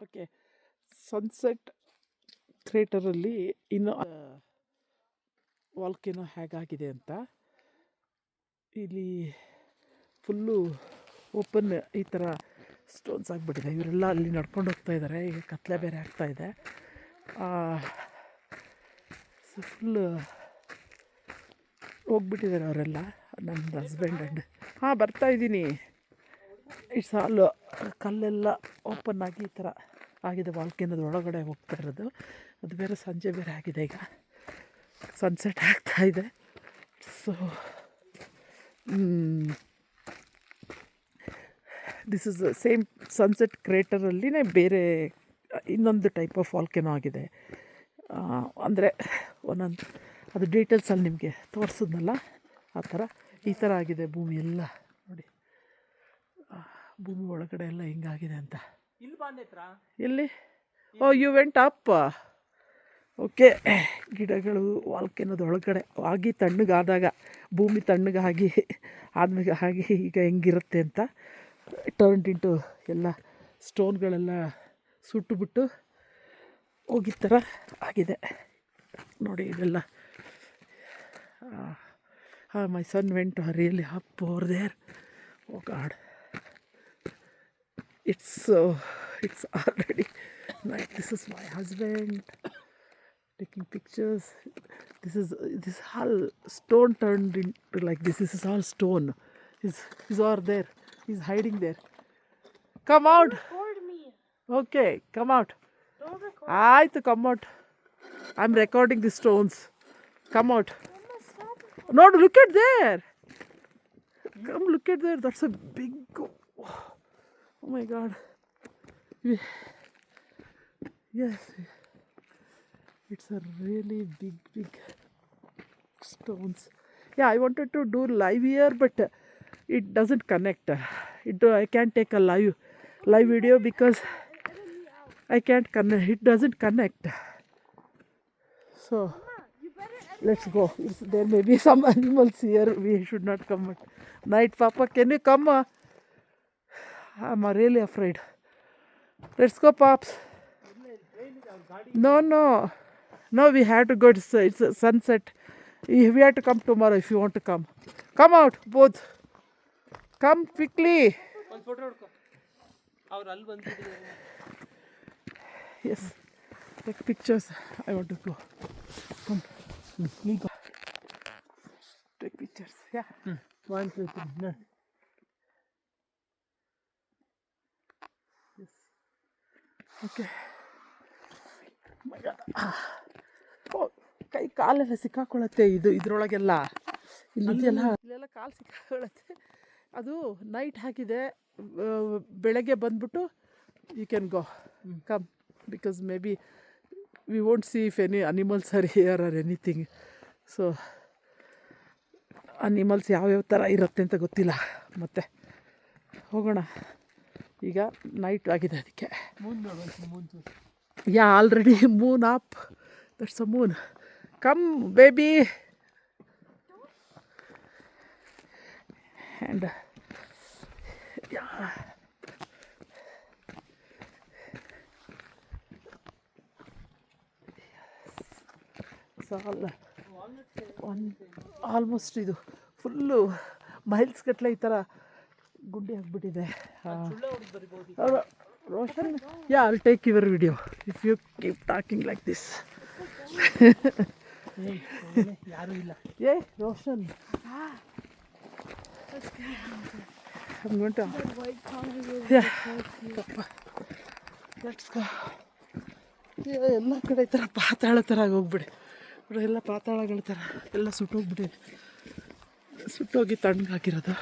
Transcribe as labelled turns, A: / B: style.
A: Okay, sunset ಕ್ರೇಟರಲ್ಲಿ ಇನ್ನು volcano ಹೇಗಾಗಿದೆ ಅಂತ. ಇಲ್ಲಿ ಫುಲ್ಲು ಓಪನ್ ಈ ಥರ ಸ್ಟೋನ್ಸ್ ಆಗಿಬಿಟ್ಟಿದೆ. ಇವರೆಲ್ಲ ಅಲ್ಲಿ ನಡ್ಕೊಂಡು ಹೋಗ್ತಾ ಇದ್ದಾರೆ. ಈಗ ಕತ್ಲೆ ಬೇರೆ ಆಗ್ತಾಯಿದೆ. ಸೊ ಫುಲ್ಲು ಹೋಗ್ಬಿಟ್ಟಿದ್ದಾರೆ ಅವರೆಲ್ಲ. ನನ್ನ ಹಸ್ಬೆಂಡ್ ಆ್ಯಂಡ್ ಬರ್ತಾಯಿದ್ದೀನಿ. ಇಟ್ಸ್ ಆಲ್ ಕಲ್ಲೆಲ್ಲ ಓಪನ್ ಆಗಿ ಈ ಥರ ಆಗಿದೆ. ವಾಲ್ಕೆನೋದ ಒಳಗಡೆ ಹೋಗ್ತಾ ಇರೋದು. ಅದು ಬೇರೆ ಸಂಜೆ ಬೇರೆ ಆಗಿದೆ. ಈಗ ಸನ್ಸೆಟ್ ಆಗ್ತಾಯಿದೆ. So this is same sunset ಕ್ರೇಟರಲ್ಲಿನೇ ಬೇರೆ ಇನ್ನೊಂದು ಟೈಪ್ ಆಫ್ ವಾಲ್ಕೆನೋ ಆಗಿದೆ. ಅಂದರೆ ಒಂದೊಂದು ಅದು ಡೀಟೇಲ್ಸಲ್ಲಿ ನಿಮಗೆ ತೋರಿಸಿದ್ನಲ್ಲ, ಆ ಥರ ಈ ಥರ ಆಗಿದೆ ಭೂಮಿ ಎಲ್ಲ. ನೋಡಿ ಭೂಮಿ ಒಳಗಡೆ ಎಲ್ಲ ಹಿಂಗಾಗಿದೆ ಅಂತ. ಎಲ್ಲಿ? ಓ, ಯು ವೆಂಟ್ ಅಪ್. ಓಕೆ, ಗಿಡಗಳು ವಾಲ್ಕೆನೋದ ಒಳಗಡೆ ಆಗಿ ತಣ್ಣಗಾದಾಗ, ಭೂಮಿ ತಣ್ಣಗಾಗಿ ಆದ್ಮೇಲೆ ಹಾಗೆ ಈಗ ಹೆಂಗಿರುತ್ತೆ ಅಂತ ಟರ್ನ್ಡ್ ಇಂಟು ಎಲ್ಲ ಸ್ಟೋನ್ಗಳೆಲ್ಲ ಸುಟ್ಟುಬಿಟ್ಟು ಹೋಗಿದ ಥರ ಆಗಿದೆ. ನೋಡಿ ಇದೆಲ್ಲ. My son went really up over there. Oh god, it's already night. This is my husband taking pictures. This whole stone turned into like this. This is all stone. He's over there. He's hiding there. Come out.
B: Don't record me.
A: Okay, come out.
B: Don't record.
A: Aaytu, come out. I'm recording the stones. Come out. No, look at there. Come look at there. That's a big... Oh my God. Yes, it's a really big stones. Yeah, I wanted to do live here, but it doesn't connect. I can't take a live video because I can't connect. It doesn't connect. So let's go. There may be some animals here. We should not come at night. Papa, can you come? I'm really afraid. Let's go, Pops. No, we have to go. It's a sunset. We have to come tomorrow if you want to come. Come out, both. Come quickly. Yes, take pictures. I want to go. Come. We'll go. Take pictures. Yeah. 1, 2, 3. No. Okay, ಕೈ ಕಾಲೆಲ್ಲ ಸಿಕ್ಕಾಕೊಳ್ಳುತ್ತೆ. ಇದ್ರೊಳಗೆಲ್ಲ ಇಲ್ಲೆಲ್ಲ ಕಾಲು ಸಿಕ್ಕಾಕೊಳ್ಳುತ್ತೆ. ಅದು night ಹಾಕಿದೆ. ಬೆಳಗ್ಗೆ ಬಂದ್ಬಿಟ್ಟು you can go, come, because may be we won't see if any animals are here or anything. So animals ಯಾವ್ಯಾವ ಥರ ಇರುತ್ತೆ ಅಂತ ಗೊತ್ತಿಲ್ಲ. ಮತ್ತೆ ಹೋಗೋಣ. ಈಗ ನೈಟ್ ಆಗಿದೆ. ಅದಕ್ಕೆ yeah already moon up. That's a moon. Come baby. And yeah almost ಇದು ಫುಲ್ಲು ಮೈಲ್ಸ್ ಗಟ್ಟಲೆ ಈ ಥರ ಗುಂಡಿ ಆಗಿಬಿಟ್ಟಿದೆ. Roshan, yeah, I'll take your video if you keep talking like this.
B: ಯಾರು ಇಲ್ಲ.
A: Yeah, Roshan. I'm going to... Yeah, let's go. ಎಲ್ಲ ಕಡೆ ಈ ಥರ ಪಾತಾಳ ಥರ ಹೋಗ್ಬಿಡಿ. ಎಲ್ಲ ಪಾತಾಳಗಳ ಥರ ಎಲ್ಲ ಸುಟ್ಟೋಗ್ಬಿಟ್ಟಿದೆ. ಸುಟ್ಟೋಗಿ ತಣ್ಣಗಾಕಿರೋದು.